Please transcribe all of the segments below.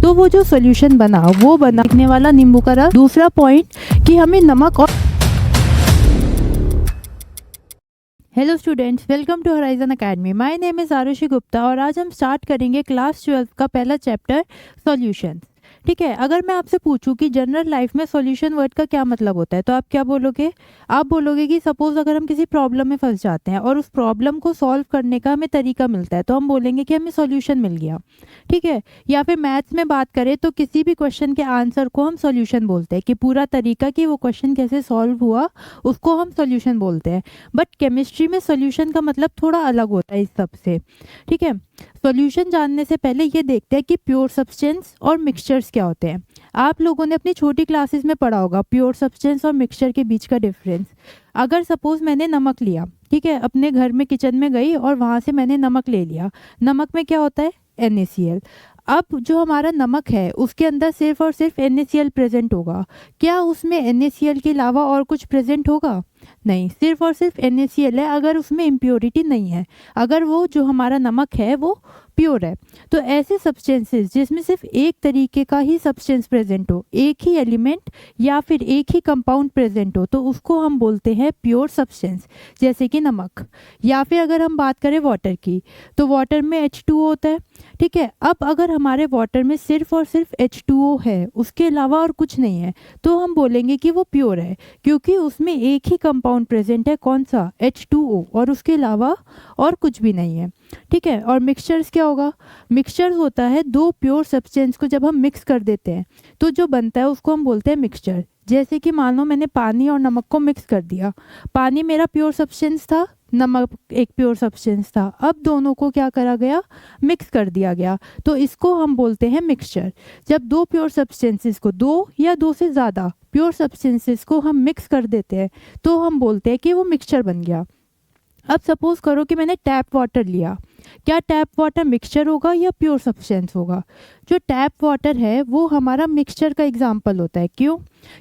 तो वो जो सॉल्यूशन बना वो बना दिखने वाला नींबू का रस। दूसरा पॉइंट कि हमें नमक और hello students, welcome to Horizon Academy. My name is Aarushi Gupta और आज हम स्टार्ट करेंगे क्लास 12 का पहला चैप्टर सॉल्यूशंस। ठीक है, अगर मैं आपसे पूछूं कि जनरल लाइफ में सॉल्यूशन वर्ड का क्या मतलब होता है तो आप क्या बोलोगे? आप बोलोगे कि सपोज अगर हम किसी प्रॉब्लम में फंस जाते हैं और उस प्रॉब्लम को सॉल्व करने का हमें तरीका मिलता है तो हम बोलेंगे कि हमें सॉल्यूशन मिल गया। ठीक है, या फिर मैथ्स में बात करें तो किसी भी क्वेश्चन के आंसर को हम सॉल्यूशन बोलते हैं कि पूरा तरीका कि वो क्वेश्चन कैसे सॉल्व हुआ उसको हम सॉल्यूशन बोलते हैं। बट केमिस्ट्री में सॉल्यूशन का मतलब थोड़ा अलग होता है इस सब से। ठीक है, सॉल्यूशन जानने से पहले ये देखते हैं कि प्योर सब्सटेंस और मिक्सचर्स क्या होते हैं। आप लोगों ने अपनी छोटी क्लासेस में पढ़ा होगा प्योर सब्सटेंस और मिक्सचर के बीच का डिफरेंस। अगर सपोज मैंने नमक लिया, ठीक है, अपने घर में किचन में गई और वहाँ से मैंने नमक ले लिया। नमक में क्या होता है? NaCl। अब जो हमारा नमक है उसके अंदर सिर्फ और सिर्फ NaCl प्रेजेंट होगा। क्या उसमें NaCl के अलावा और कुछ प्रेजेंट होगा? नहीं, सिर्फ और सिर्फ NaCl है अगर उसमें इम्प्योरिटी नहीं है, अगर वो जो हमारा नमक है वो प्योर है। तो ऐसे सब्सटेंसेस जिसमें सिर्फ एक तरीके का ही सब्सटेंस प्रेजेंट हो, एक ही एलिमेंट या फिर एक ही कंपाउंड प्रेजेंट हो, तो उसको हम बोलते हैं प्योर सब्सटेंस, जैसे कि नमक। या फिर अगर हम बात करें वाटर की तो वाटर में H2O होता है। ठीक है, अब अगर हमारे वाटर में सिर्फ और सिर्फ H2O है, उसके अलावा और कुछ नहीं है, तो हम बोलेंगे कि वो प्योर है क्योंकि उसमें एक ही कंपाउंड प्रेजेंट है। कौन सा? H2O, और उसके अलावा और कुछ भी नहीं है। ठीक है, और मिक्सचर्स क्या होगा? मिक्सचर्स होता है दो प्योर सब्सटेंस को जब हम मिक्स कर देते हैं तो जो बनता है उसको हम बोलते हैं मिक्सचर। जैसे कि मान लो मैंने पानी और नमक को मिक्स कर दिया। पानी मेरा प्योर सब्सटेंस था, नमक एक प्योर सब्सटेंस था। अब दोनों को क्या करा गया? मिक्स कर दिया गया, तो इसको हम बोलते हैं मिक्सचर। जब दो प्योर सब्सटेंसेस को, दो या दो से ज़्यादा प्योर सब्सटेंसेस को हम मिक्स कर देते हैं तो हम बोलते हैं कि वो मिक्सचर बन गया। अब सपोज करो कि मैंने टैप वाटर लिया। क्या टैप वाटर मिक्सचर होगा या प्योर सब्सटेंस होगा? जो टैप वाटर है वो हमारा मिक्सचर का एग्जाम्पल होता है। क्यों?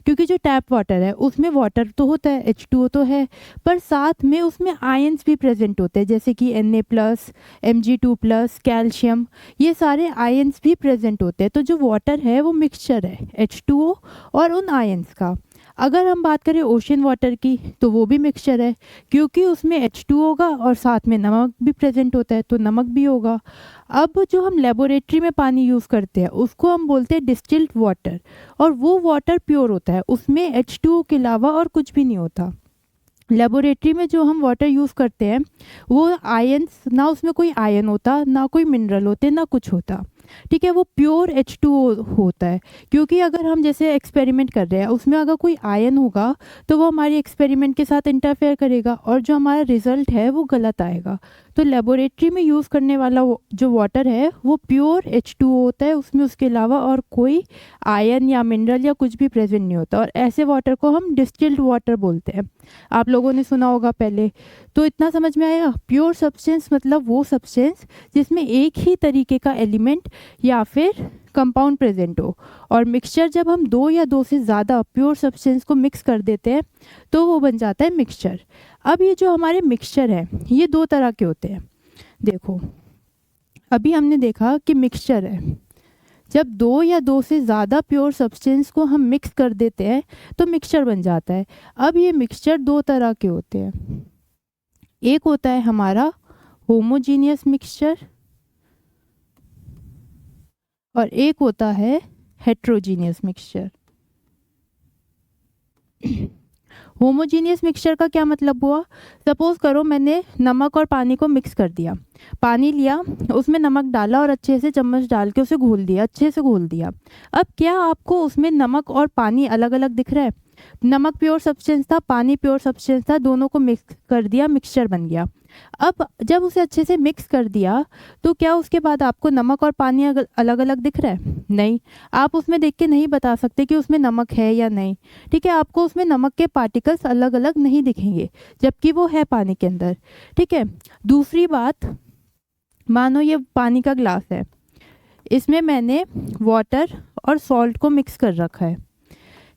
क्योंकि जो टैप वाटर है उसमें वाटर तो होता है, H2O तो है, पर साथ में उसमें आयंस भी प्रेजेंट होते हैं, जैसे कि Na+, Mg2+, कैल्शियम, ये सारे आयंस भी प्रेजेंट होते हैं। तो जो वाटर है वो मिक्सचर है H2O और उन आयंस का। अगर हम बात करें ओशन वाटर की तो वो भी मिक्सचर है क्योंकि उसमें H2 होगा और साथ में नमक भी प्रेजेंट होता है, तो नमक भी होगा। अब जो हम लेबोरेटरी में पानी यूज़ करते हैं उसको हम बोलते हैं डिस्टिल्ड वाटर, और वो वाटर प्योर होता है, उसमें H2O के अलावा और कुछ भी नहीं होता। लेबोरेटरी में जो हम वाटर यूज़ करते हैं वो आयंस, ना उसमें कोई आयन होता, ना कोई मिनरल होते, ना कुछ होता। ठीक है, वो प्योर H2O होता है क्योंकि अगर हम जैसे एक्सपेरिमेंट कर रहे हैं उसमें अगर कोई आयन होगा तो वो हमारी एक्सपेरिमेंट के साथ इंटरफेयर करेगा और जो हमारा रिजल्ट है वो गलत आएगा। तो लेबोरेटरी में यूज़ करने वाला जो वाटर है वो प्योर H2O होता है, उसमें उसके अलावा और कोई आयन या मिनरल या कुछ भी प्रेजेंट नहीं होता, और ऐसे वाटर को हम डिस्टिल्ड वाटर बोलते हैं। आप लोगों ने सुना होगा पहले। तो इतना समझ में आया? प्योर सब्सटेंस मतलब वो सब्सटेंस जिसमें एक ही तरीके का एलिमेंट या फिर कंपाउंड प्रेजेंट हो, और मिक्सचर जब हम दो या दो से ज़्यादा प्योर सब्सटेंस को मिक्स कर देते हैं तो वो बन जाता है मिक्सचर। अब ये जो हमारे मिक्सचर है ये दो तरह के होते हैं। देखो, अभी हमने देखा कि मिक्सचर है जब दो या दो से ज़्यादा प्योर सब्सटेंस को हम मिक्स कर देते हैं तो मिक्सचर बन जाता है। अब ये मिक्सचर दो तरह के होते हैं। एक होता है हमारा होमोजीनियस मिक्सचर और एक होता है हेट्रोजीनियस मिक्सचर। होमोजीनियस मिक्सचर का क्या मतलब हुआ? सपोज करो मैंने नमक और पानी को मिक्स कर दिया। पानी लिया, उसमें नमक डाला और अच्छे से चम्मच डाल के उसे घोल दिया, अच्छे से घोल दिया। अब क्या आपको उसमें नमक और पानी अलग अलग दिख रहा है? नमक प्योर सब्सटेंस था, पानी प्योर सब्सटेंस था, दोनों को मिक्स कर दिया, मिक्सचर बन गया। अब जब उसे अच्छे से मिक्स कर दिया तो क्या उसके बाद आपको नमक और पानी अलग अलग दिख रहा है? नहीं, आप उसमें देख के नहीं बता सकते कि उसमें नमक है या नहीं। ठीक है, आपको उसमें नमक के पार्टिकल्स अलग अलग नहीं दिखेंगे जबकि वो है पानी के अंदर। ठीक है, दूसरी बात, मानो ये पानी का ग्लास है, इसमें मैंने वाटर और सॉल्ट को मिक्स कर रखा है।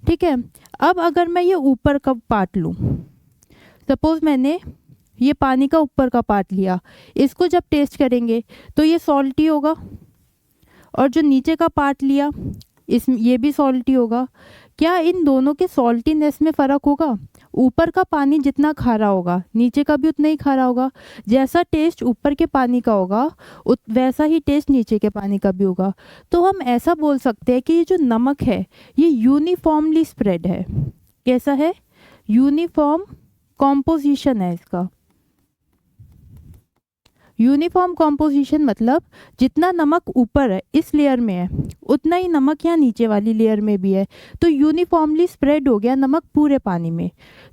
ठीक है, अब अगर मैं ये ऊपर का पार्ट लूँ, सपोज मैंने ये पानी का ऊपर का पार्ट लिया, इसको जब टेस्ट करेंगे तो ये सॉल्टी होगा, और जो नीचे का पार्ट लिया इस ये भी सॉल्टी होगा। क्या इन दोनों के सॉल्टीनेस में फ़र्क होगा? ऊपर का पानी जितना खारा होगा नीचे का भी उतना ही खारा होगा। जैसा टेस्ट ऊपर के पानी का होगा वैसा ही टेस्ट नीचे के पानी का भी होगा। तो हम ऐसा बोल सकते हैं कि ये जो नमक है ये यूनिफॉर्मली स्प्रेड है। कैसा है? यूनिफॉर्म कॉम्पोजिशन है इसका। यूनिफॉर्म कॉम्पोजिशन मतलब जितना नमक ऊपर है इस लेयर में है उतना ही नमक यहाँ नीचे वाली लेयर में भी है। तो यूनिफॉर्मली स्प्रेड हो गया नमक पूरे पानी में।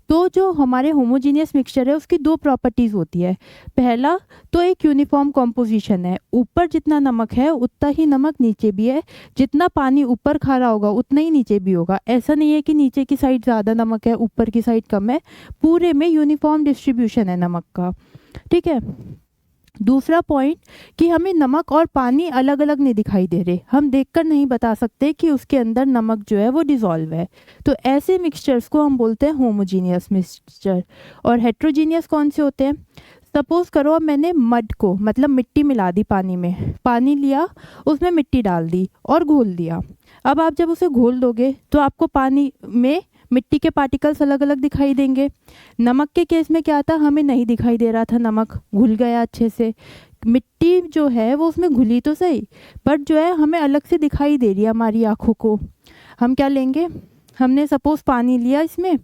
तो जो हमारे होमोजीनियस मिक्सचर है उसकी दो प्रॉपर्टीज़ होती है। पहला तो एक यूनिफॉर्म कॉम्पोजिशन है, ऊपर जितना नमक है उतना ही नमक नीचे भी है। जितना पानी ऊपर खारा होगा उतना ही नीचे भी होगा। ऐसा नहीं है कि नीचे की साइड ज़्यादा नमक है ऊपर की साइड कम है, पूरे में यूनिफॉर्म डिस्ट्रीब्यूशन है नमक का। ठीक है। दूसरा पॉइंट कि हमें नमक और पानी अलग अलग नहीं दिखाई दे रहे, हम देखकर नहीं बता सकते कि उसके अंदर नमक जो है वो डिज़ोल्व है। तो ऐसे मिक्सचर्स को हम बोलते हैं होमोजीनियस मिक्सचर। और हेट्रोजीनियस कौन से होते हैं? सपोज़ करो अब मैंने मड को मतलब मिट्टी मिला दी पानी में, पानी लिया उसमें मिट्टी डाल दी और घोल दिया। अब आप जब उसे घोल दोगे तो आपको पानी में मिट्टी के पार्टिकल्स अलग अलग दिखाई देंगे। नमक के केस में क्या था, हमें नहीं दिखाई दे रहा था, नमक घुल गया अच्छे से। मिट्टी जो है वो उसमें घुली तो सही बट जो है हमें अलग से दिखाई दे रही है हमारी आँखों को। हम क्या लेंगे, हमने सपोज़ पानी लिया इसमें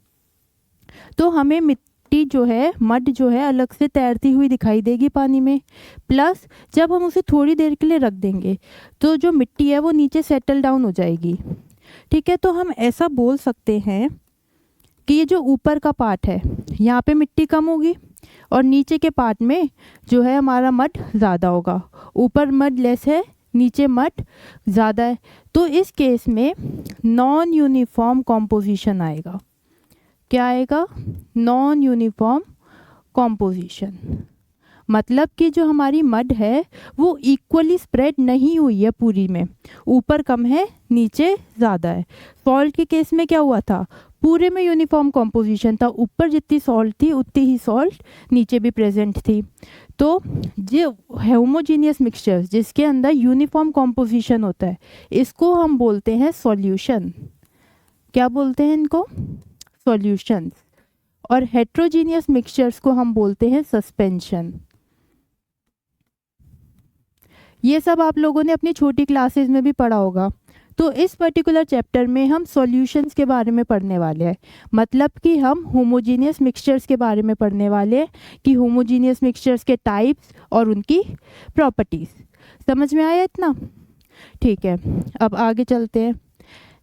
तो हमें मिट्टी जो है मड जो है अलग से तैरती हुई दिखाई देगी पानी में। प्लस जब हम उसे थोड़ी देर के लिए रख देंगे तो जो मिट्टी है वो नीचे सेटल डाउन हो जाएगी। ठीक है। तो हम ऐसा बोल सकते हैं कि ये जो ऊपर का पार्ट है यहाँ पे मिट्टी कम होगी और नीचे के पार्ट में जो है हमारा मड ज़्यादा होगा। ऊपर मड लेस है नीचे मड ज़्यादा है। तो इस केस में नॉन यूनिफॉर्म कॉम्पोजिशन आएगा। क्या आएगा? Non uniform composition. मतलब कि जो हमारी मड है वो इक्वली स्प्रेड नहीं हुई है पूरी में, ऊपर कम है नीचे ज़्यादा है। सॉल्ट के केस में क्या हुआ था, पूरे में यूनिफॉर्म कॉम्पोजिशन था, ऊपर जितनी सॉल्ट थी उतनी ही सॉल्ट नीचे भी प्रेजेंट थी। तो जो होमोजीनियस मिक्सचर्स जिसके अंदर यूनिफॉर्म कॉम्पोजिशन होता है इसको हम बोलते हैं सॉल्यूशन। क्या बोलते हैं इनको? सॉल्यूशंस। और हेट्रोजीनियस मिक्सचर्स को हम बोलते हैं सस्पेंशन। ये सब आप लोगों ने अपनी छोटी क्लासेस में भी पढ़ा होगा। तो इस पर्टिकुलर चैप्टर में हम सॉल्यूशंस के बारे में पढ़ने वाले हैं। मतलब कि हम होमोजीनियस मिक्सचर्स के बारे में पढ़ने वाले हैं कि होमोजीनियस मिक्सचर्स के टाइप्स और उनकी प्रॉपर्टीज़। समझ में आया इतना? ठीक है, अब आगे चलते हैं।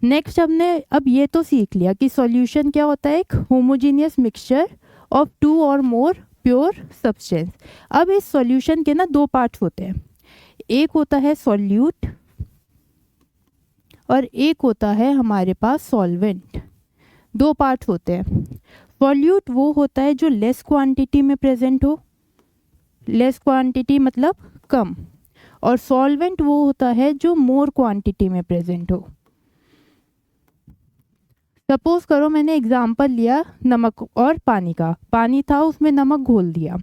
नेक्स्ट हमने अब ये तो सीख लिया कि सॉल्यूशन क्या होता है, एक होमोजीनियस मिक्सचर ऑफ टू और मोर प्योर सब्सटेंस। अब इस सॉल्यूशन के ना दो पार्ट्स होते हैं, एक होता है सॉल्यूट और एक होता है हमारे पास सॉल्वेंट। दो पार्ट्स होते हैं। सॉल्यूट वो होता है जो लेस क्वांटिटी में प्रेजेंट हो, लेस क्वांटिटी मतलब कम, और सॉल्वेंट वो होता है जो मोर क्वांटिटी में प्रेजेंट हो। सपोज करो मैंने एग्जाम्पल लिया नमक और पानी का। पानी था उसमें नमक घोल दिया।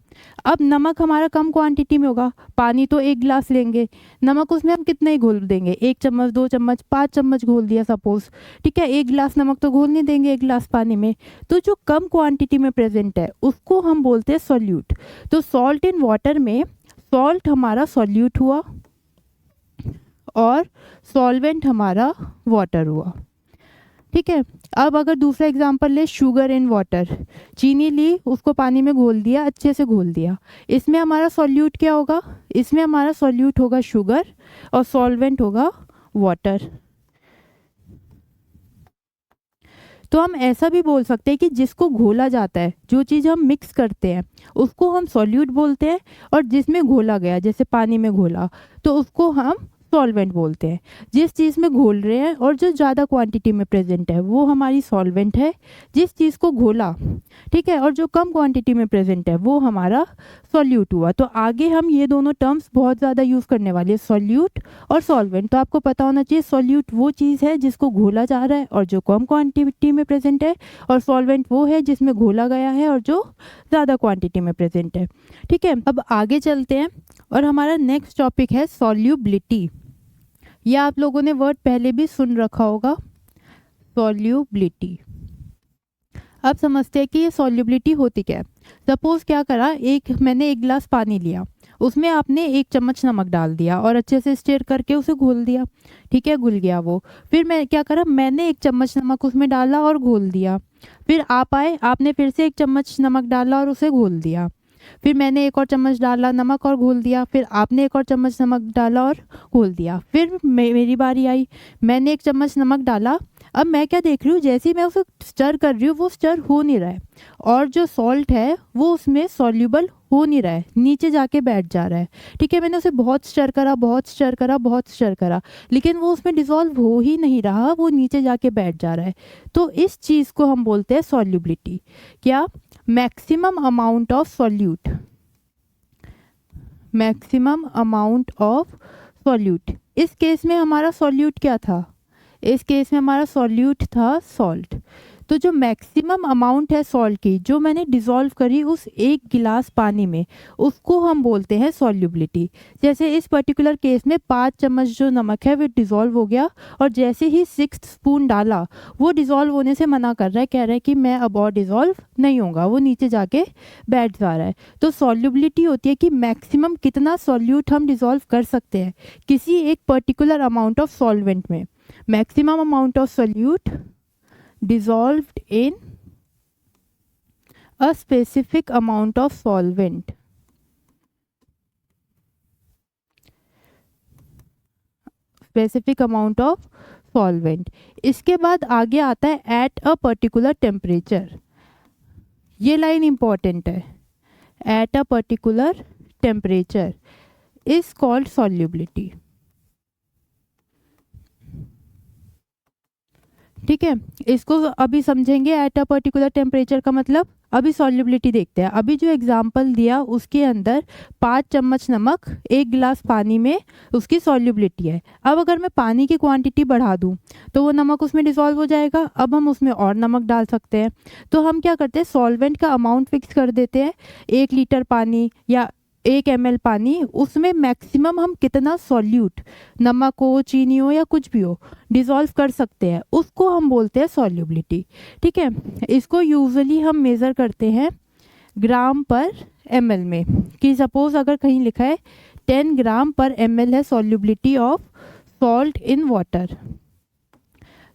अब नमक हमारा कम क्वांटिटी में होगा, पानी तो 1 गिलास लेंगे, नमक उसमें हम कितना ही घोल देंगे, 1 चम्मच 2 चम्मच 5 चम्मच घोल दिया सपोज। ठीक है, 1 गिलास नमक तो घोल नहीं देंगे 1 गिलास पानी में। तो जो कम क्वांटिटी में प्रेजेंट है उसको हम बोलते हैं सॉल्यूट। तो सॉल्ट इन वाटर में सॉल्ट हमारा सॉल्यूट हुआ और सॉल्वेंट हमारा वाटर हुआ। ठीक है। अब अगर दूसरा एग्जांपल ले, शुगर इन वाटर, चीनी ली उसको पानी में घोल दिया, अच्छे से घोल दिया। इसमें हमारा सॉल्यूट क्या होगा, इसमें हमारा सॉल्यूट होगा शुगर और सॉल्वेंट होगा वाटर। तो हम ऐसा भी बोल सकते हैं कि जिसको घोला जाता है, जो चीज़ हम मिक्स करते हैं उसको हम सॉल्यूट बोलते हैं, और जिसमें घोला गया जैसे पानी में घोला तो उसको हम सॉल्वेंट बोलते हैं। जिस चीज़ में घोल रहे हैं और जो ज़्यादा क्वांटिटी में प्रेजेंट है वो हमारी सॉल्वेंट है। जिस चीज़ को घोला, ठीक है, और जो कम क्वांटिटी में प्रेजेंट है वो हमारा सॉल्यूट हुआ। तो आगे हम ये दोनों टर्म्स बहुत ज़्यादा यूज़ करने वाले हैं, सॉल्यूट और सॉल्वेंट। तो आपको पता होना चाहिए सॉल्यूट वो चीज़ है जिसको घोला जा रहा है और जो कम क्वांटिटी में प्रेजेंट है, और सॉल्वेंट वो है जिसमें घोला गया है और जो ज़्यादा क्वांटिटी में प्रेजेंट है। ठीक है, अब आगे चलते हैं और हमारा नेक्स्ट टॉपिक है सॉल्यूबिलिटी, या आप लोगों ने वर्ड पहले भी सुन रखा होगा, सॉल्युबिलिटी। अब समझते हैं कि ये सॉल्युबिलिटी होती क्या है। सपोज क्या करा, मैंने एक गिलास पानी लिया, उसमें आपने 1 चम्मच नमक डाल दिया और अच्छे से स्टीयर करके उसे घोल दिया। ठीक है, घुल गया वो। फिर मैं क्या करा, मैंने 1 चम्मच नमक उसमें डाला और घोल दिया। फिर आप आए, आपने फिर से 1 चम्मच नमक डाला और उसे घोल दिया। फिर मैंने 1 और चम्मच डाला नमक और घोल दिया। फिर आपने 1 और चम्मच नमक डाला और घोल दिया। फिर मेरी बारी आई, मैंने 1 चम्मच नमक डाला। अब मैं क्या देख रही हूँ, जैसे ही मैं उसे स्टर कर रही हूँ वो स्टर हो नहीं रहा है, और जो सॉल्ट है वो उसमें सॉल्यूबल हो नहीं रहा है, नीचे जाके बैठ जा रहा है। ठीक है, मैंने उसे बहुत स्टर करा, बहुत स्टर करा, बहुत स्टर करा, लेकिन वो उसमें डिसॉल्व हो ही नहीं रहा, वो नीचे जाके बैठ जा रहा है। तो इस चीज़ को हम बोलते हैं सॉल्युबिलिटी। क्या? Maximum amount of solute, maximum amount of solute. इस केस में हमारा सॉल्यूट क्या था? इस केस में हमारा सॉल्यूट था सॉल्ट। तो जो मैक्सिमम अमाउंट है सॉल्ट की, जो मैंने डिसॉल्व करी उस 1 गिलास पानी में, उसको हम बोलते हैं सॉल्युबिलिटी। जैसे इस पर्टिकुलर केस में 5 चम्मच जो नमक है वो डिसॉल्व हो गया, और जैसे ही 6th स्पून डाला वो डिसॉल्व होने से मना कर रहा है, कह रहा है कि मैं अब और डिसॉल्व नहीं होगा, वो नीचे जाके बैठ जा रहा है। तो सॉल्युबिलिटी होती है कि मैक्सिमम कितना सॉल्यूट हम डिसॉल्व कर सकते हैं किसी एक पर्टिकुलर अमाउंट ऑफ सॉल्वेंट में। Maximum amount of solute dissolved in a specific amount of solvent, specific amount of solvent। इसके बाद आगे आता है at a particular temperature। ये लाइन इंपॉर्टेंट है, at a particular temperature is called solubility। ठीक है, इसको अभी समझेंगे। एट अ पर्टिकुलर टेम्परेचर का मतलब, अभी सॉल्युबिलिटी देखते हैं। अभी जो एग्जांपल दिया उसके अंदर 5 चम्मच नमक 1 गिलास पानी में उसकी सॉल्युबिलिटी है। अब अगर मैं पानी की क्वांटिटी बढ़ा दूं तो वो नमक उसमें डिसॉल्व हो जाएगा। अब हम उसमें और नमक डाल सकते हैं। तो हम क्या करते हैं, सॉल्वेंट का अमाउंट फिक्स कर देते हैं। 1 लीटर पानी या 1 ml पानी, उसमें मैक्सिमम हम कितना सॉल्यूट, नमक हो, चीनी हो या कुछ भी हो, डिसॉल्व कर सकते हैं, उसको हम बोलते हैं सॉल्युबिलिटी। ठीक है, इसको यूजुअली हम मेज़र करते हैं ग्राम पर ml में, कि सपोज अगर कहीं लिखा है 10 ग्राम पर ml है solubility of salt in water,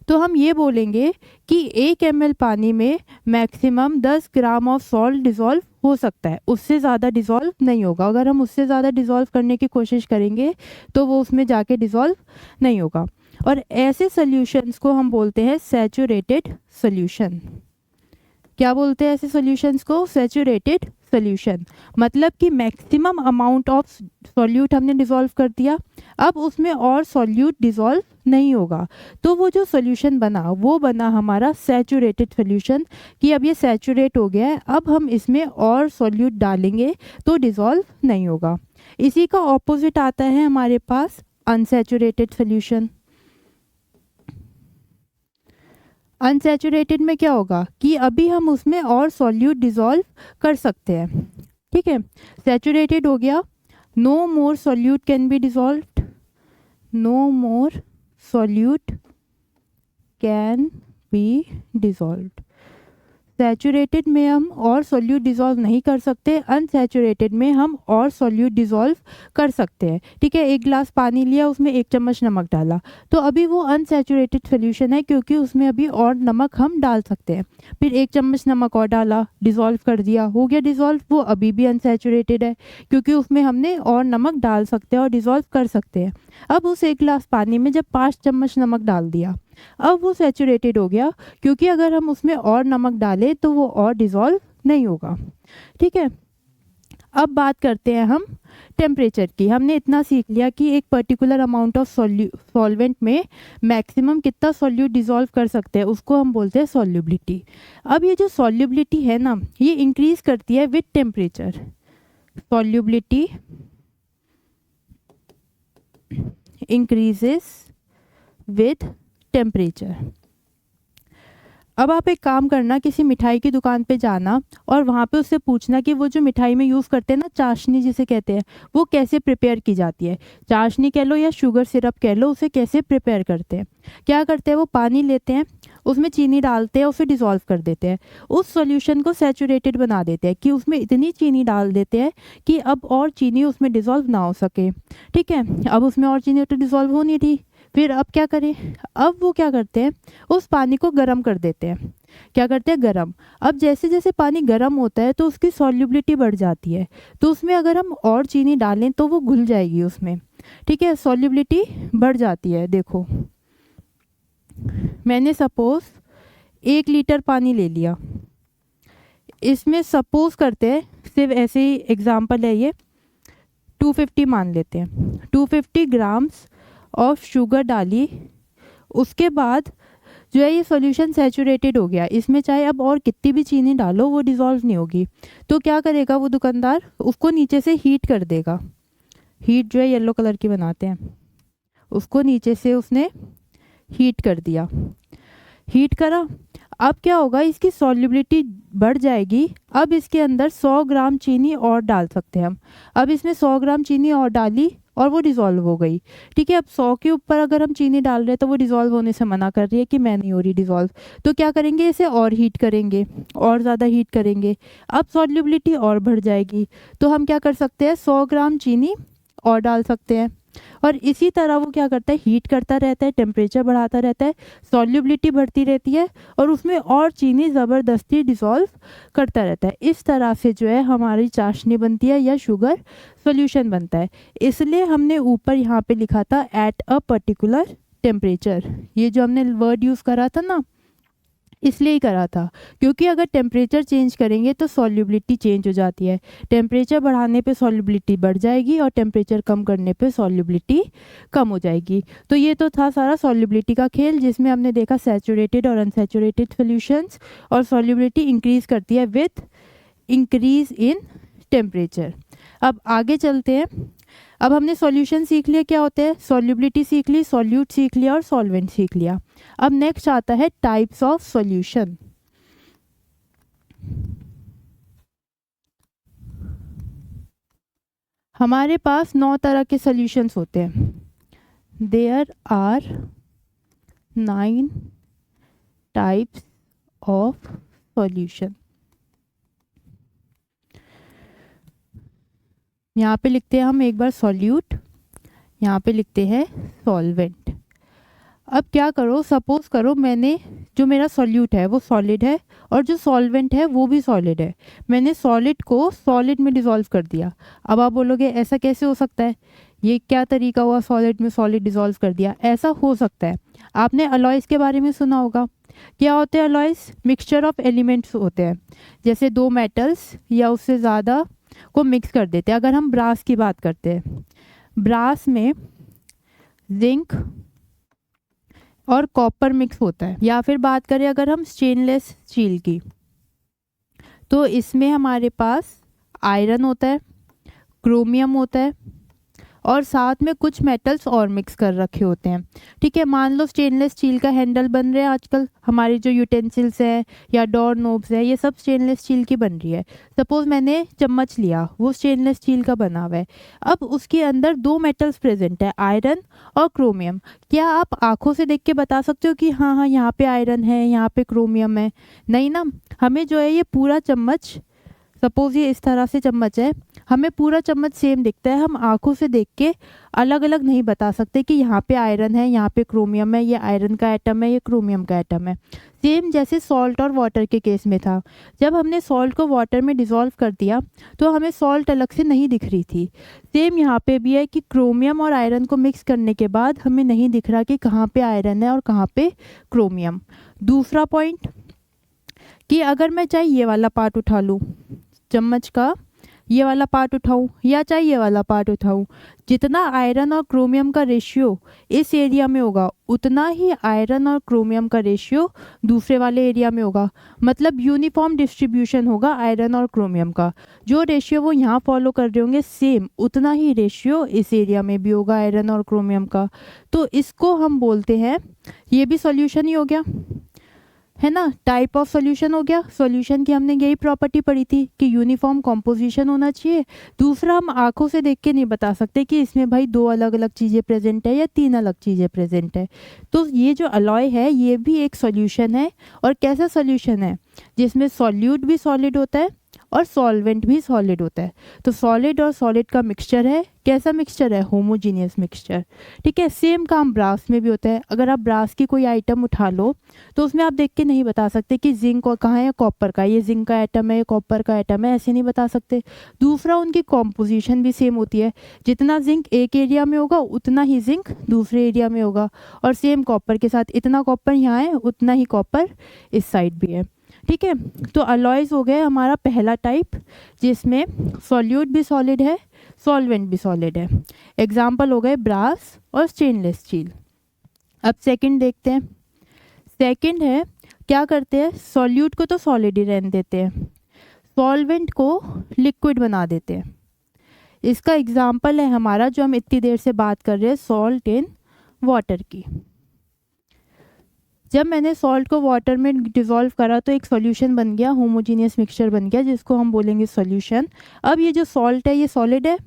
तो हम ये बोलेंगे कि 1 ml पानी में maximum 10 gram of salt dissolve हो सकता है, उससे ज़्यादा डिसॉल्व नहीं होगा। अगर हम उससे ज़्यादा डिसॉल्व करने की कोशिश करेंगे तो वो उसमें जाके डिसॉल्व नहीं होगा। और ऐसे सॉल्यूशंस को हम बोलते हैं सैचुरेटेड सॉल्यूशन। क्या बोलते हैं ऐसे सॉल्यूशंस को? Saturated solution. मतलब कि मैक्सिमम अमाउंट ऑफ सॉल्यूट हमने डिसॉल्व कर दिया, अब उसमें और सॉल्यूट डिसॉल्व नहीं होगा, तो वो जो सॉल्यूशन बना वो बना हमारा सैचुरेटेड सॉल्यूशन। कि अब ये सैचुरेट हो गया है, अब हम इसमें और सॉल्यूट डालेंगे तो डिसॉल्व नहीं होगा। इसी का ऑपोजिट आता है हमारे पास अनसैचुरेटेड सॉल्यूशन। अनसैचुरेटेड में क्या होगा कि अभी हम उसमें और सॉल्यूट डिसॉल्व कर सकते हैं। ठीक है, सैचुरेटेड हो गया, no more solute can be dissolved, no more solute can be dissolved. Saturated में हम और सॉल्यूट डिसॉल्व नहीं कर सकते, अनसैचुरेटेड में हम और सॉल्यूट डिसॉल्व कर सकते हैं। ठीक है, 1 गिलास पानी लिया, उसमें 1 चम्मच नमक डाला, तो अभी वो अनसैचुरेटेड सॉल्यूशन है क्योंकि उसमें अभी और नमक हम डाल सकते हैं। फिर 1 चम्मच नमक और डाला, डिसॉल्व कर दिया, हो गया डिसॉल्व, वो अभी भी अनसैचुरेटेड है क्योंकि उसमें हमने और नमक डाल सकते हैं और डिसॉल्व कर सकते हैं। अब उस 1 गिलास पानी में जब 5 चम्मच नमक डाल दिया, अब वो सैचुरेटेड हो गया क्योंकि अगर हम उसमें और नमक डालें तो वो और डिसॉल्व नहीं होगा। ठीक है, अब बात करते हैं हम टेम्परेचर की। हमने इतना सीख लिया कि एक पर्टिकुलर अमाउंट ऑफ सॉल्वेंट में मैक्सिमम कितना सॉल्यूट डिसॉल्व कर सकते हैं, उसको हम बोलते हैं सॉल्युबिलिटी। अब ये जो सॉल्युबिलिटी है ना, ये इंक्रीज करती है with temperature. Solubility increases with temperature. अब आप एक काम करना, किसी मिठाई की दुकान पे जाना और वहाँ पे उससे पूछना कि वो जो मिठाई में यूज़ करते हैं ना, चाशनी जिसे कहते हैं, वो कैसे प्रिपेयर की जाती है। चाशनी कह लो या शुगर सिरप कह लो, उसे कैसे प्रिपेयर करते हैं। क्या करते हैं, वो पानी लेते हैं, उसमें चीनी डालते हैं, उसे डिसॉल्व कर देते हैं, उस सॉल्यूशन को सैचुरेटेड बना देते हैं कि उसमें इतनी चीनी डाल देते हैं कि अब और चीनी उसमें डिसॉल्व ना हो सके। ठीक है, अब उसमें और चीनी तो डिसॉल्व हो नहीं रही, फिर अब क्या करें, अब वो क्या करते हैं, उस पानी को गर्म कर देते हैं। क्या करते हैं, गर्म। अब जैसे जैसे पानी गर्म होता है तो उसकी सॉल्युबिलिटी बढ़ जाती है, तो उसमें अगर हम और चीनी डालें तो वो घुल जाएगी उसमें। ठीक है, सॉल्युबिलिटी बढ़ जाती है। देखो, मैंने सपोज 1 लीटर पानी ले लिया, इसमें सपोज करते हैं, सिर्फ ऐसे ही एग्जाम्पल है ये, 250 मान लेते हैं, 250 ग्राम्स ऑफ शुगर डाली। उसके बाद जो है ये सॉल्यूशन सैचुरेटेड हो गया, इसमें चाहे अब और कितनी भी चीनी डालो वो डिज़ोल्व नहीं होगी। तो क्या करेगा वो दुकानदार, उसको नीचे से हीट कर देगा। हीट जो है येलो कलर की बनाते हैं, उसको नीचे से उसने हीट कर दिया। हीट करा, अब क्या होगा, इसकी सॉल्युबिलिटी बढ़ जाएगी। अब इसके अंदर 100 ग्राम चीनी और डाल सकते हैं हम। अब इसमें 100 ग्राम चीनी और डाली और वो डिज़ोल्व हो गई। ठीक है, अब 100 के ऊपर अगर हम चीनी डाल रहे हैं तो वो डिज़ोल्व होने से मना कर रही है कि मैं नहीं हो रही डिज़ोल्व। तो क्या करेंगे, इसे और हीट करेंगे, और ज़्यादा हीट करेंगे, अब सॉल्युबिलिटी और बढ़ जाएगी। तो हम क्या कर सकते हैं, 100 ग्राम चीनी और डाल सकते हैं। और इसी तरह वो क्या करता है, हीट करता रहता है, टेम्परेचर बढ़ाता रहता है, सॉल्युबिलिटी बढ़ती रहती है और उसमें और चीनी ज़बरदस्ती डिसॉल्व करता रहता है। इस तरह से जो है हमारी चाशनी बनती है या शुगर सॉल्यूशन बनता है। इसलिए हमने ऊपर यहाँ पे लिखा था एट अ पर्टिकुलर टेम्परेचर। ये जो हमने वर्ड यूज़ करा था ना, इसलिए ही करा था, क्योंकि अगर टेम्परेचर चेंज करेंगे तो सॉल्युबिलिटी चेंज हो जाती है। टेम्परेचर बढ़ाने पे सॉल्युबिलिटी बढ़ जाएगी और टेम्परेचर कम करने पे सॉल्युबिलिटी कम हो जाएगी। तो ये तो था सारा सॉल्युबिलिटी का खेल, जिसमें हमने देखा सैचुरेटेड और अनसैचुरेटेड सॉल्यूशंस, और सॉल्युबिलिटी इंक्रीज करती है विथ इंक्रीज इन टेम्परेचर। अब आगे चलते हैं। अब हमने सॉल्यूशन सीख लिया क्या होते हैं, सॉल्युबिलिटी सीख ली, सॉल्यूट सीख लिया और सॉल्वेंट सीख लिया। अब नेक्स्ट आता है टाइप्स ऑफ सॉल्यूशन। हमारे पास 9 तरह के सॉल्यूशंस होते हैं। There are 9 types of solution. यहाँ पे लिखते हैं हम एक बार सॉल्यूट, यहाँ पे लिखते हैं सॉल्वेंट। अब क्या करो, सपोज करो मैंने, जो मेरा सॉल्यूट है वो सॉलिड है और जो सॉल्वेंट है वो भी सॉलिड है। मैंने सॉलिड को सॉलिड में डिसॉल्व कर दिया। अब आप बोलोगे ऐसा कैसे हो सकता है, ये क्या तरीका हुआ, सॉलिड में सॉलिड डिसॉल्व कर दिया। ऐसा हो सकता है, आपने अलॉयज़ के बारे में सुना होगा। क्या होते हैं अलॉयज़, मिक्सचर ऑफ एलिमेंट्स होते हैं, जैसे 2 मेटल्स या उससे ज़्यादा को मिक्स कर देते हैं। अगर हम ब्रास की बात करते हैं, ब्रास में जिंक और कॉपर मिक्स होता है। या फिर बात करें अगर हम स्टेनलेस स्टील की, तो इसमें हमारे पास आयरन होता है, क्रोमियम होता है और साथ में कुछ मेटल्स और मिक्स कर रखे होते हैं। ठीक है, मान लो स्टेनलेस स्टील का हैंडल बन रहे हैं आजकल, हमारी जो यूटेंसिल्स हैं या डोर नोब्स हैं ये सब स्टेनलेस स्टील की बन रही है। सपोज मैंने चम्मच लिया, वो स्टेनलेस स्टील का बना हुआ है। अब उसके अंदर 2 मेटल्स प्रेजेंट है, आयरन और क्रोमियम। क्या आप आंखों से देख के बता सकते हो कि हाँ हाँ यहाँ पे आयरन है, यहाँ पे क्रोमियम है? नहीं ना, हमें जो है ये पूरा चम्मच, सपोज ये इस तरह से चम्मच है, हमें पूरा चम्मच सेम दिखता है, हम आंखों से देख के अलग अलग नहीं बता सकते कि यहाँ पे आयरन है, यहाँ पे क्रोमियम है, ये आयरन का एटम है, ये क्रोमियम का एटम है। सेम जैसे सॉल्ट और वाटर के केस में था, जब हमने सॉल्ट को वाटर में डिसॉल्व कर दिया तो हमें सॉल्ट अलग से नहीं दिख रही थी। सेम यहाँ पे भी है कि क्रोमियम और आयरन को मिक्स करने के बाद हमें नहीं दिख रहा कि कहाँ पे आयरन है और कहाँ पे क्रोमियम। दूसरा पॉइंट कि अगर मैं चाहे ये वाला पार्ट उठा लूँ, चम्मच का ये वाला पार्ट उठाऊं या चाहे ये वाला पार्ट उठाऊं, जितना आयरन और क्रोमियम का रेशियो इस एरिया में होगा उतना ही आयरन और क्रोमियम का रेशियो दूसरे वाले एरिया में होगा। मतलब यूनिफॉर्म डिस्ट्रीब्यूशन होगा आयरन और क्रोमियम का। जो रेशियो वो यहाँ फॉलो कर रहे होंगे सेम उतना ही रेशियो इस एरिया में भी होगा आयरन और क्रोमियम का। तो इसको हम बोलते हैं, ये भी सॉल्यूशन ही हो गया। है ना। टाइप ऑफ सॉल्यूशन हो गया, सॉल्यूशन की हमने यही प्रॉपर्टी पढ़ी थी कि यूनिफॉर्म कॉम्पोजिशन होना चाहिए। दूसरा, हम आंखों से देख के नहीं बता सकते कि इसमें भाई 2 अलग अलग चीज़ें प्रेजेंट है या 3 अलग चीज़ें प्रेजेंट है। तो ये जो अलॉय है ये भी एक सॉल्यूशन है। और कैसा सॉल्यूशन है, जिसमें सॉल्यूट भी सॉलिड होता है और सॉल्वेंट भी सॉलिड होता है। तो सॉलिड और सॉलिड का मिक्सचर है। कैसा मिक्सचर है, होमोजीनियस मिक्सचर। ठीक है, सेम काम ब्रास में भी होता है। अगर आप ब्रास की कोई आइटम उठा लो तो उसमें आप देख के नहीं बता सकते कि जिंक कहाँ है, कॉपर का, ये जिंक का एटम है, ये कॉपर का एटम है, ऐसे नहीं बता सकते। दूसरा, उनकी कॉम्पोजिशन भी सेम होती है। जितना जिंक एक एरिया में होगा उतना ही जिंक दूसरे एरिया में होगा। और सेम कॉपर के साथ इतना कॉपर यहाँ है उतना ही कॉपर इस साइड भी है। ठीक है, तो अलॉयज हो गए हमारा पहला टाइप, जिसमें सॉल्यूट भी सॉलिड है, सॉल्वेंट भी सॉलिड है। एग्जाम्पल हो गए ब्रास और स्टेनलेस स्टील। अब सेकंड देखते हैं। सेकंड है, क्या करते हैं, सॉल्यूट को तो सॉलिड ही रहने देते हैं, सॉल्वेंट को लिक्विड बना देते हैं। इसका एग्जाम्पल है हमारा जो हम इतनी देर से बात कर रहे हैं, सॉल्ट इन वाटर की। जब मैंने सॉल्ट को वाटर में डिज़ोल्व करा तो एक सॉल्यूशन बन गया, होमोजीनियस मिक्सचर बन गया, जिसको हम बोलेंगे सॉल्यूशन। अब ये जो सॉल्ट है ये सॉलिड है,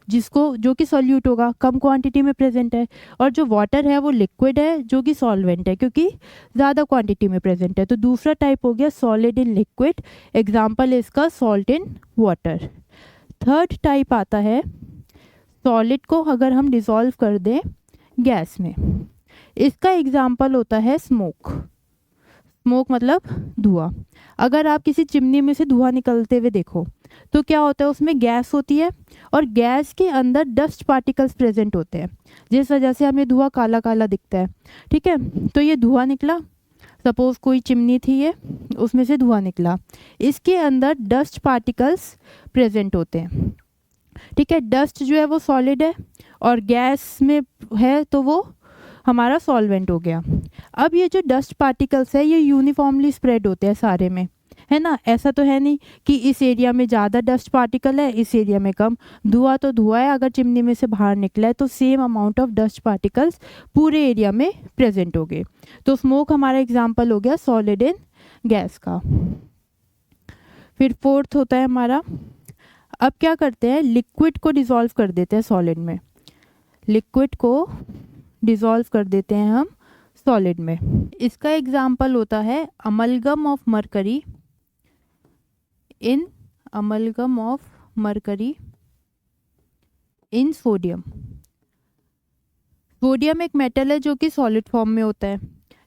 जो कि सॉल्यूट होगा, कम क्वांटिटी में प्रेजेंट है। और जो वाटर है वो लिक्विड है, जो कि सॉल्वेंट है, क्योंकि ज़्यादा क्वांटिटी में प्रेजेंट है। तो दूसरा टाइप हो गया सॉलिड इन लिक्विड। एग्जाम्पल है इसका salt in water. Third type आता है, सॉलिड को अगर हम डिज़ोल्व कर दें गैस में। इसका एग्जाम्पल होता है स्मोक। स्मोक मतलब धुआं। अगर आप किसी चिमनी में से धुआं निकलते हुए देखो तो क्या होता है, उसमें गैस होती है और गैस के अंदर डस्ट पार्टिकल्स प्रेजेंट होते हैं, जिस वजह से हमें धुआं काला काला दिखता है। ठीक है, तो ये धुआं निकला, सपोज कोई चिमनी थी ये, उसमें से धुआं निकला, इसके अंदर डस्ट पार्टिकल्स प्रेजेंट होते हैं। ठीक है, डस्ट जो है वो सॉलिड है और गैस में है तो वो हमारा सॉल्वेंट हो गया। अब ये जो डस्ट पार्टिकल्स है ये यूनिफॉर्मली स्प्रेड होते हैं सारे में, है ना। ऐसा तो है नहीं कि इस एरिया में ज़्यादा डस्ट पार्टिकल है, इस एरिया में कम। धुआं तो धुआं है, अगर चिमनी में से बाहर निकला है तो same amount of dust particles पूरे एरिया में प्रेजेंट हो गए। तो स्मोक हमारा एग्जाम्पल हो गया सॉलिड इन गैस का। फिर फोर्थ होता है हमारा, अब क्या करते हैं, लिक्विड को डिज़ोल्व कर देते हैं सॉलिड में। लिक्विड को डिज़ोल्व कर देते हैं हम सॉलिड में। इसका एग्जाम्पल होता है amalgam of mercury in sodium. Sodium एक मेटल है जो कि सॉलिड फॉर्म में होता है।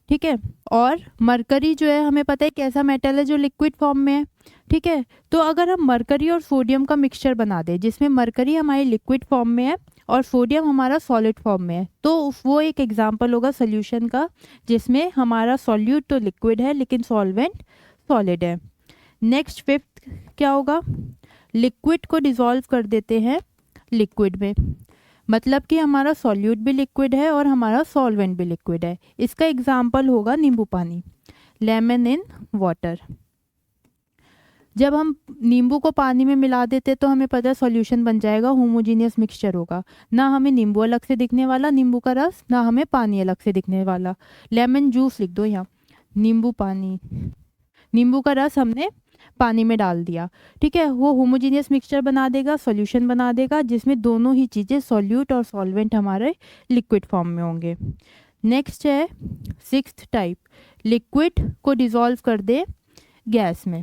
ठीक है, और मरकरी जो है हमें पता है कैसा मेटल है जो लिक्विड फॉर्म में है। ठीक है, तो अगर हम मरकरी और सोडियम का मिक्सचर बना दें जिसमें मरकरी हमारी लिक्विड फॉर्म में है और सोडियम हमारा सॉलिड फॉर्म में है, तो वो एक एग्जाम्पल होगा सोल्यूशन का, जिसमें हमारा सॉल्यूट तो लिक्विड है लेकिन सॉल्वेंट सॉलिड है। नेक्स्ट फिफ्थ क्या होगा, लिक्विड को डिज़ोल्व कर देते हैं लिक्विड में, मतलब कि हमारा सॉल्यूट भी लिक्विड है और हमारा सॉल्वेंट भी लिक्विड है। इसका एग्जाम्पल होगा नींबू पानी, लेमन इन वाटर। जब हम नींबू को पानी में मिला देते तो हमें पता है सॉल्यूशन बन जाएगा, होमोजीनियस मिक्सचर होगा। ना हमें नींबू अलग से दिखने वाला, नींबू का रस, ना हमें पानी अलग से दिखने वाला। लेमन जूस लिख दो यहाँ, नींबू पानी, नींबू का रस हमने पानी में डाल दिया। ठीक है, वो होमोजीनियस मिक्सचर बना देगा, सॉल्यूशन बना देगा, जिसमें दोनों ही चीज़ें सॉल्यूट और सॉल्वेंट हमारे लिक्विड फॉर्म में होंगे। नेक्स्ट है सिक्स्थ टाइप, लिक्विड को डिज़ोल्व कर दे गैस में।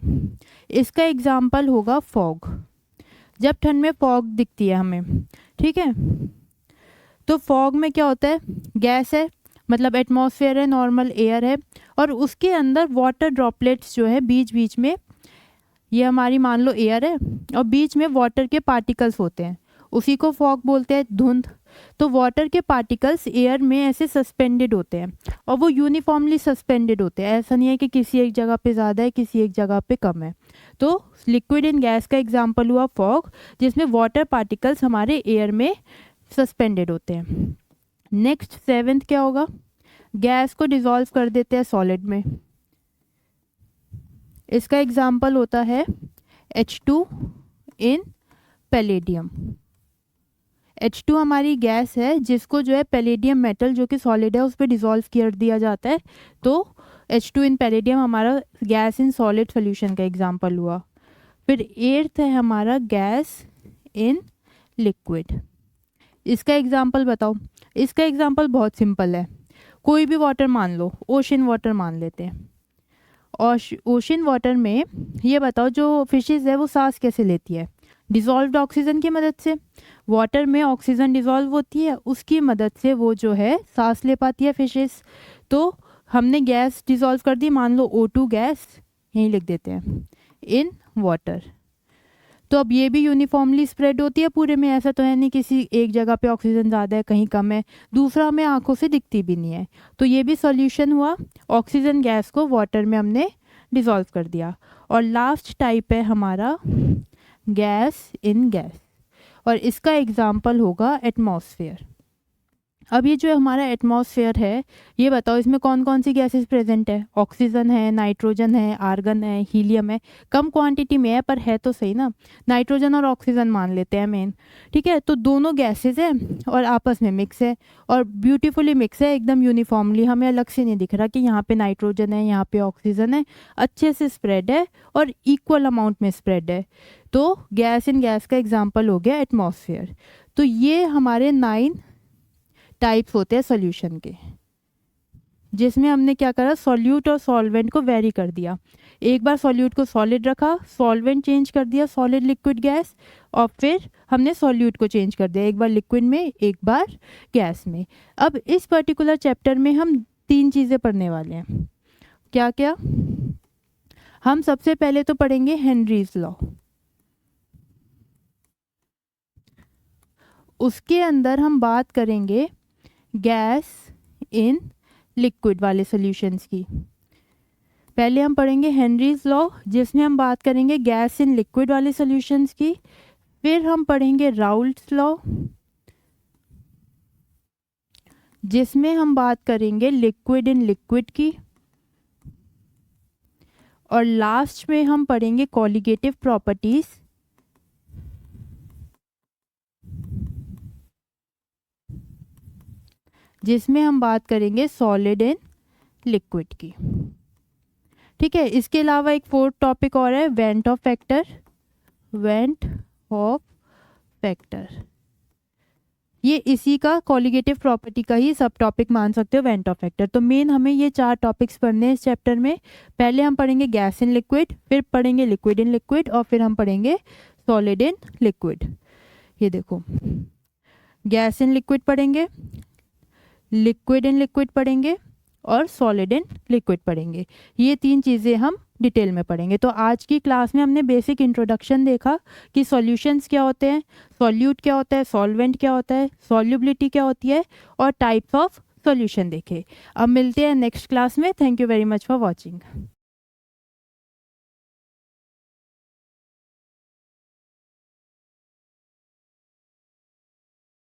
इसका एग्जाम्पल होगा फॉग। जब ठंड में फॉग दिखती है हमें, ठीक है, तो फॉग में क्या होता है, गैस है, मतलब एटमॉस्फेयर है, नॉर्मल एयर है, और उसके अंदर वाटर ड्रॉपलेट्स जो है बीच बीच में, ये हमारी मान लो एयर है और बीच में वाटर के पार्टिकल्स होते हैं, उसी को फॉग बोलते हैं, धुंध। तो वाटर के पार्टिकल्स एयर में ऐसे सस्पेंडेड होते हैं और वो यूनिफॉर्मली सस्पेंडेड होते हैं, ऐसा नहीं है कि किसी एक जगह पे ज़्यादा है किसी एक जगह पे कम है। तो लिक्विड इन गैस का एग्जांपल हुआ फॉग, जिसमें वाटर पार्टिकल्स हमारे एयर में सस्पेंडेड होते हैं। नेक्स्ट सेवेंथ क्या होगा, गैस को डिज़ोल्व कर देते हैं सॉलिड में। इसका एग्जांपल होता है H2 इन पैलेडियम। H2 हमारी गैस है जिसको जो है पैलेडियम मेटल जो कि सॉलिड है उस पर डिज़ोल्व कर दिया जाता है, तो H2 इन पैलेडियम हमारा गैस इन सॉलिड सोल्यूशन का एग्जाम्पल हुआ। फिर 8th है हमारा गैस इन लिक्विड। इसका एग्जाम्पल बताओ। इसका एग्जाम्पल बहुत सिंपल है, कोई भी वाटर मान लो, ओशन वाटर मान लेते हैं। और ओशन वाटर में ये बताओ जो फिशेस है वो सांस कैसे लेती है? डिज़ोल्व्ड ऑक्सीजन की मदद से। वाटर में ऑक्सीजन डिज़ोल्व होती है, उसकी मदद से वो जो है सांस ले पाती है फिशेस। तो हमने गैस डिज़ोल्व कर दी, मान लो O2 गैस, यहीं लिख देते हैं, इन वाटर। तो अब ये भी यूनिफॉर्मली स्प्रेड होती है पूरे में, ऐसा तो है नहीं किसी एक जगह पे ऑक्सीजन ज़्यादा है कहीं कम है। दूसरा हमें आंखों से दिखती भी नहीं है, तो ये भी सॉल्यूशन हुआ। ऑक्सीजन गैस को वाटर में हमने डिज़ोल्व कर दिया। और लास्ट टाइप है हमारा गैस इन गैस, और इसका एग्जाम्पल होगा एटमॉस्फेयर। अब ये जो हमारा एटमॉस्फेयर है, ये बताओ इसमें कौन कौन सी गैसेस प्रेजेंट है? ऑक्सीजन है, नाइट्रोजन है, आर्गन है, हीलियम है। कम क्वांटिटी में है पर है तो सही ना। नाइट्रोजन और ऑक्सीजन मान लेते हैं मेन, ठीक है। तो दोनों गैसेस है और आपस में मिक्स है, और ब्यूटीफुली मिक्स है एकदम यूनिफॉर्मली, हमें अलग से नहीं दिख रहा कि यहाँ पे नाइट्रोजन है यहाँ पे ऑक्सीजन है, अच्छे से स्प्रेड है और इक्वल अमाउंट में स्प्रेड है। तो गैस इन गैस का एग्जाम्पल हो गया एटमॉस्फेयर। तो ये हमारे 9 टाइप्स होते हैं सॉल्यूशन के, जिसमें हमने क्या करा, सॉल्यूट और सॉल्वेंट को वेरी कर दिया। एक बार सॉल्यूट को सॉलिड रखा, सॉल्वेंट चेंज कर दिया, सॉलिड लिक्विड गैस, और फिर हमने सॉल्यूट को चेंज कर दिया, एक बार लिक्विड में एक बार गैस में। अब इस पर्टिकुलर चैप्टर में हम 3 चीज़ें पढ़ने वाले हैं। क्या क्या? हम सबसे पहले तो पढ़ेंगे हेनरीज लॉ। उसके अंदर हम बात करेंगे गैस इन लिक्विड वाले सॉल्यूशंस की। पहले हम पढ़ेंगे हेनरीज लॉ, जिसमें हम बात करेंगे गैस इन लिक्विड वाले सॉल्यूशंस की। फिर हम पढ़ेंगे राउल्ट्स लॉ, जिसमें हम बात करेंगे लिक्विड इन लिक्विड की। और लास्ट में हम पढ़ेंगे कॉलिगेटिव प्रॉपर्टीज, जिसमें हम बात करेंगे सॉलिड इन लिक्विड की। ठीक है। इसके अलावा एक 4th टॉपिक और है, went of factor. Went of factor ये इसी का कॉलिगेटिव प्रॉपर्टी का ही सब टॉपिक मान सकते हो, वेंट ऑफ फैक्टर। तो मेन हमें ये 4 टॉपिक्स पढ़ने हैं इस चैप्टर में। पहले हम पढ़ेंगे गैस इन लिक्विड, फिर पढ़ेंगे लिक्विड इन लिक्विड, और फिर हम पढ़ेंगे सॉलिड इन लिक्विड। ये देखो, गैस इन लिक्विड पढ़ेंगे, लिक्विड इन लिक्विड पढ़ेंगे, और सॉलिड इन लिक्विड पढ़ेंगे। ये 3 चीज़ें हम डिटेल में पढ़ेंगे। तो आज की क्लास में हमने बेसिक इंट्रोडक्शन देखा कि सॉल्यूशंस क्या होते हैं, सॉल्यूट क्या होता है, सॉल्वेंट क्या होता है, सॉल्युबिलिटी क्या होती है, और टाइप्स ऑफ सॉल्यूशन देखे। अब मिलते हैं नेक्स्ट क्लास में। Thank you very much for watching.